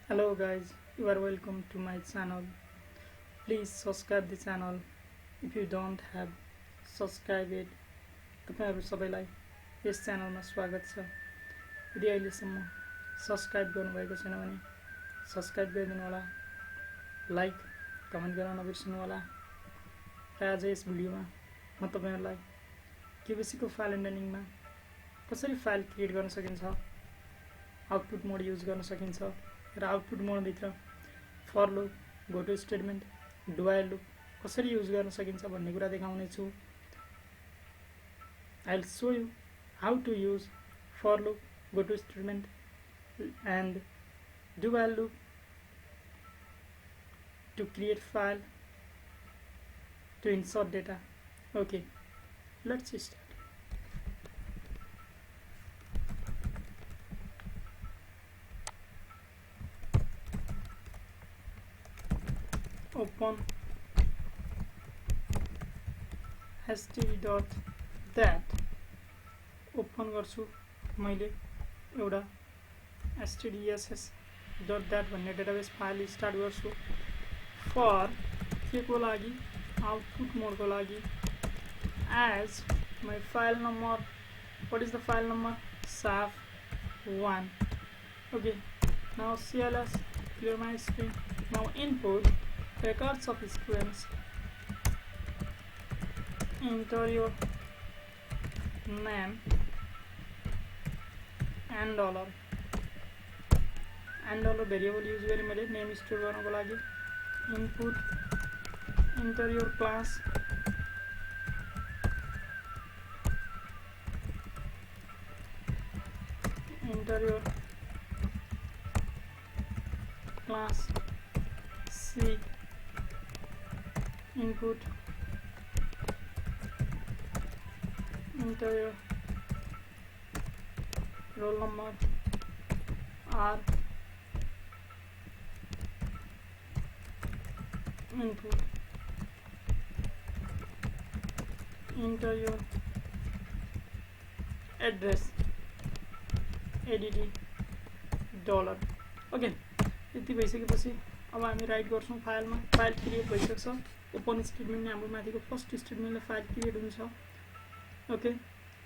Hello guys, you are welcome to my channel. Please subscribe the channel if you don't have subscribed it. तपाईहरु सबैलाई यस च्यानलमा स्वागत छ। यदि अहिलेसम्म सब्स्क्राइब गर्नुभएको छैन भने सब्स्क्राइब गरिदिनु होला, लाइक कमेन्ट गर्न नबिर्सनु होला। र आज यस भिडियोमा म तपाईहरुलाई Qbasic फाइल ह्यान्डलिङमा कसरी फाइल क्रिएट गर्न सकिन्छ, आउटपुट मोड युज गर्न सकिन्छ र आउटपुट मोड भित्र for loop, goto statement, do while loop कसरी युज गर्न सकिन्छ भन्ने कुरा देखाउने छु। I'll show you how to use for loop, goto statement and do while loop to create file, to insert data. Okay, let's start. Open std.dat open गर्छु। मैले एउटा stdss.dat भन्ने डेटाबेस फाइल स्टार्ट गर्छु। फर के को लागि, output मोड को लागि, as my file number, what is the file number, saf1. okay, now cls clear my screen. Now input records of students, enter your name and dollar variable use गरी मैले name store गर्नको लागि input enter your class C input enter your roll number R input enter your address $. Okay, यति भइसकेपछि अब हामी right गर्छौं फाइलमा। File create भइसक्छ। ओपन स्टेटमेन्टले हाम्रो माथिको फर्स्ट स्टेटमेन्टले फाइल क्रिएट हुन्छ। ओके,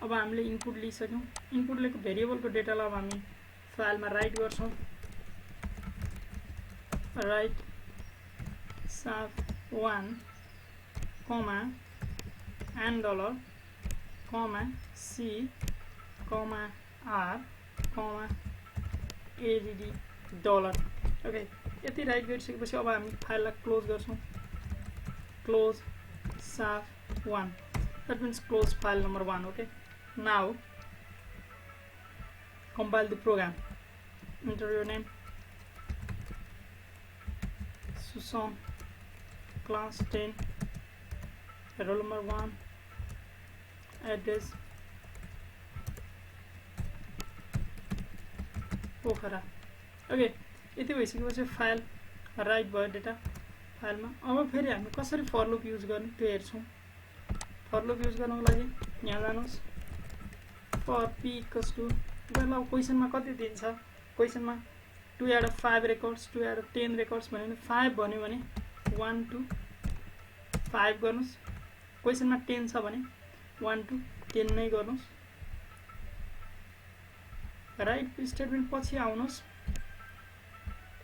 अब हामीले इनपुट लिइसक्यौं। इनपुट लिएको भेरिएबलको डेटालाई अब हामी फाइलमा राइट गर्छौं। Right saf1 and dollar C R $. Okay, यति राइट गरिसकेपछि अब हामी फाइललाई क्लोज गर्छौं। Close saf1, that means close file number 1. okay, now compile the program. Enter your name, Susan, class 10, roll number 1, address Pokhara. Okay, यति भइसकेपछि file write भयो data फाइलमा। अब फेरि हामी कसरी फर लुप युज गर्ने त्यो हेर्छौं। फर लुप युज गर्नको लागि यहाँ जानुस्। फर p इक्वल्स टु, तपाईलाई क्वेशनमा कति दिन्छ, क्वेशनमा 2 out of 5 records, 2 out of 10 records भन्यो भने 5 भन्यो भने 1 to 5 गर्नुस्। क्वेशनमा 10 छ भने 1 to 10 नै गर्नुस्। राइट स्टेटमेन्ट पछि आउनुस्।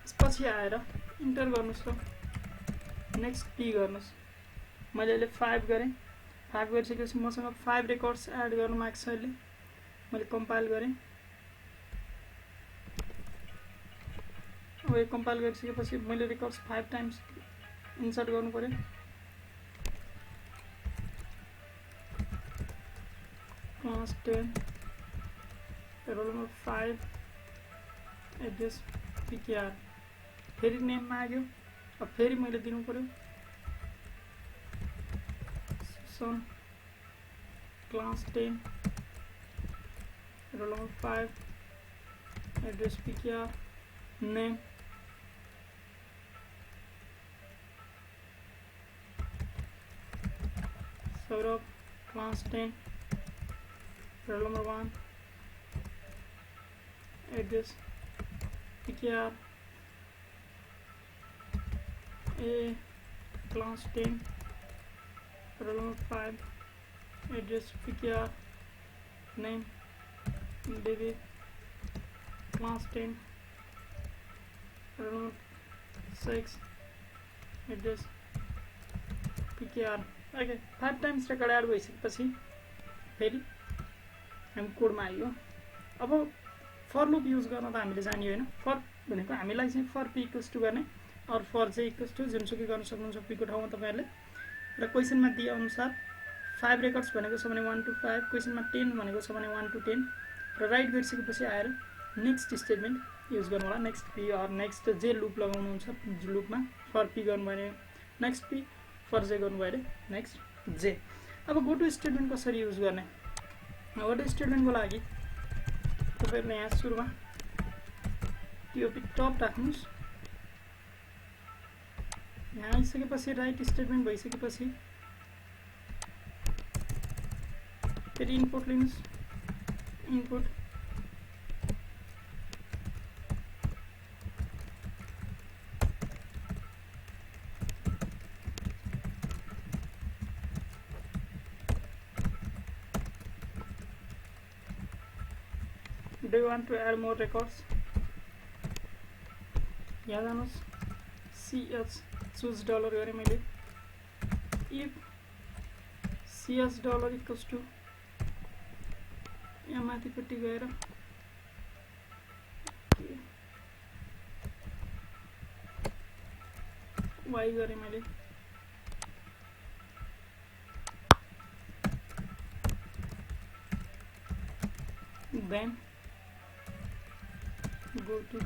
त्यसपछि आएर इन्टर गर्नुस् र नेक्स्ट p गर्नुस्। मैले अहिले 5 गरे। 5 गरिसकेपछि मसँग 5 रेकर्ड्स एड गर्न माग्छ अहिले। मैले कम्पाइल गरे। अब यो कम्पाइल गरिसकेपछि मैले रेकर्ड्स 5 टाइम्स इन्सर्ट गर्नु पर्यो। Class 10, roll number 5, address ptr, फेरि नेम माग्यो। अब फेरि मैले दिनु पर्यो सन class 10, roll number 5, address ptr, name Saurabh, class 10, roll number 1, address, PKR, a class 10 roll number 5 address pkr name bb class 10 roll number 6 address pkr okay 5 times record add भइसकेपछि फेरि हामी कोडमा आइयो अब फर लुप युज गर्न त हामीले जानियो हैन फर भनेको हामीलाई चाहिँ फर p इक्वल्स टु गर्ने और फर j इक्वल्स टु जुनसुकै गर्न सक्नुहुन्छ p को ठाउँमा तपाईहरुले र क्वेशनमा दिए अनुसार 5 रेकर्ड्स भनेको छ भने 1 to 5 क्वेशनमा 10 भनेको छ भने 1 to 10 र राइट गरिसकेपछि आएर नेक्स्ट स्टेटमेन्ट युज गर्नु होला नेक्स्ट p और नेक्स्ट j लुप लगाउनु हुन्छ लुपमा फर p गर्नु भने नेक्स्ट p फर j गर्नु भयो नेक्स्ट j अब गोटो स्टेटमेन्ट कसरी युज गर्ने गोटो स्टेटमेन्टको लागि तपाईहरुले यहाँ सुरुमा टीओपी टप राख्नुस् यहाँ आइसकेपछि राइट स्टेटमेन्ट भइसकेपछि फेरि इनपुट लिनुस् input Do you want to add more records? यहाँ जानुस् ch choose dollar गरे मैले if ch dollar equals to यहाँ माथिपट्टि गएर y गरे मैले then go to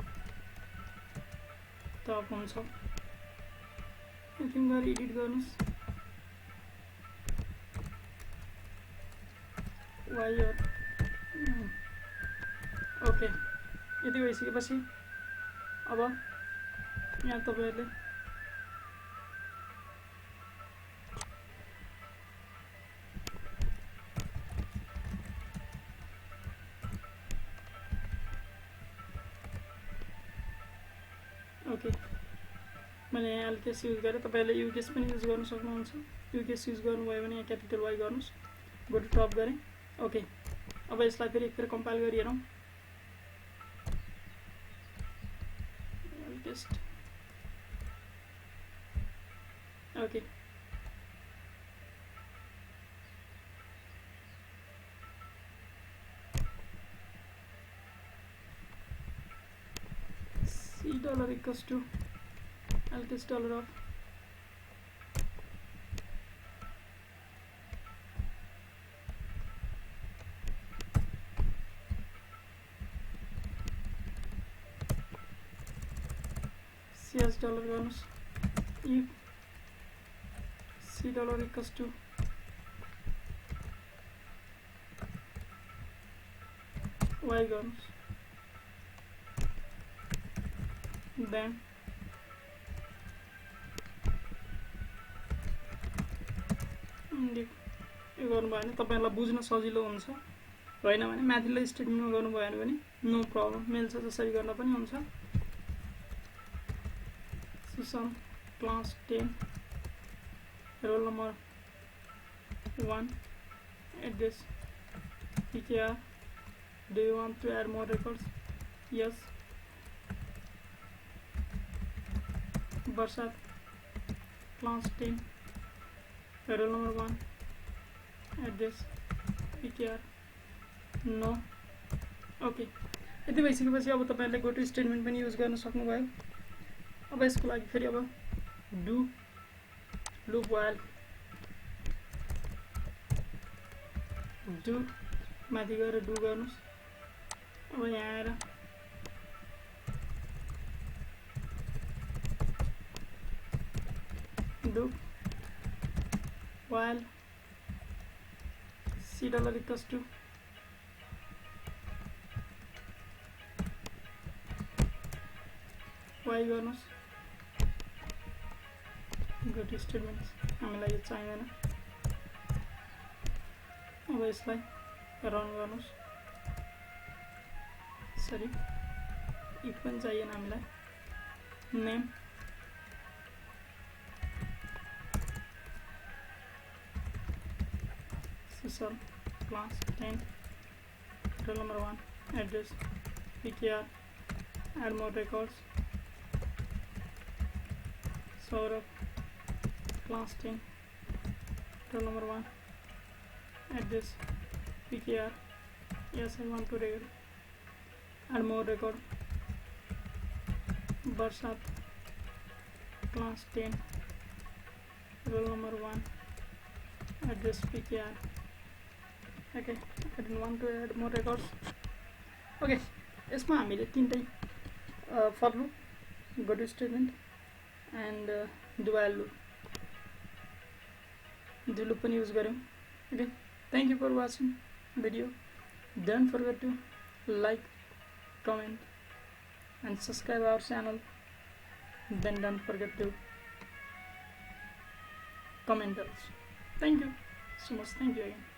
top हुन्छ एकछिन गरी एडिट गर्नुस् y ओके यति भइसकेपछि अब यहाँ तपाईहरुले ओके मैले यहाँ एलकेस युज गरेँ तपाईहरुले युकेस पनि युज गर्न सक्नुहुन्छ युकेस युज गर्नुभयो भने यहाँ क्यापिटल वाइ गर्नुस् गो टु टप गरे ओके अब यसलाई फेरि एकखेर कम्पाइल गरी हेरौँ एलकेस okay C dollar equals to LKS dollar of CS dollar bonus if C dollar equals to Y bonus then यो गर्नुभयो भने तपाईहरुलाई बुझ्न सजिलो हुन्छ हैन भने माथिल्लो स्टेटमेन्टमा गर्नुभयो भने नो प्रब्लम मिल्छ जसरी गर्न पनि हुन्छ Susam class 10 roll number 1 address pkr do you want to add more records yes Barsat class 10 roll number 1 address pkr no okay यति भइसकेपछि अब तपाईहरुले गोटो स्टेटमेन्ट पनि युज गर्न सक्नुभयो अब यसको लागि फेरि अब डु लुप व्हाइल डु माथि गएर डु गर्नुस् अब यहाँ आएर do while C dollar equals to Y गर्नुस् गोटो स्टेटमेन्ट हामीलाई यो चाहिदैन अब यसलाई रन गर्नुस् सरी इफ पनि चाहिएन हामीलाई name SSL class 10 roll number 1 address pkr add more records Saurabh class 10 roll number 1 address pkr yes I want to add more record Barsat class 10 roll number 1 address pkr okay I didn't want to add more records okay यसमा हामीले तीनटै for loop Goto statement and do while loop the loop पनि use गर्यौं okay thank you for watching video don't forget to like comment and subscribe our channel then don't forget to comment us thank you so much thank you again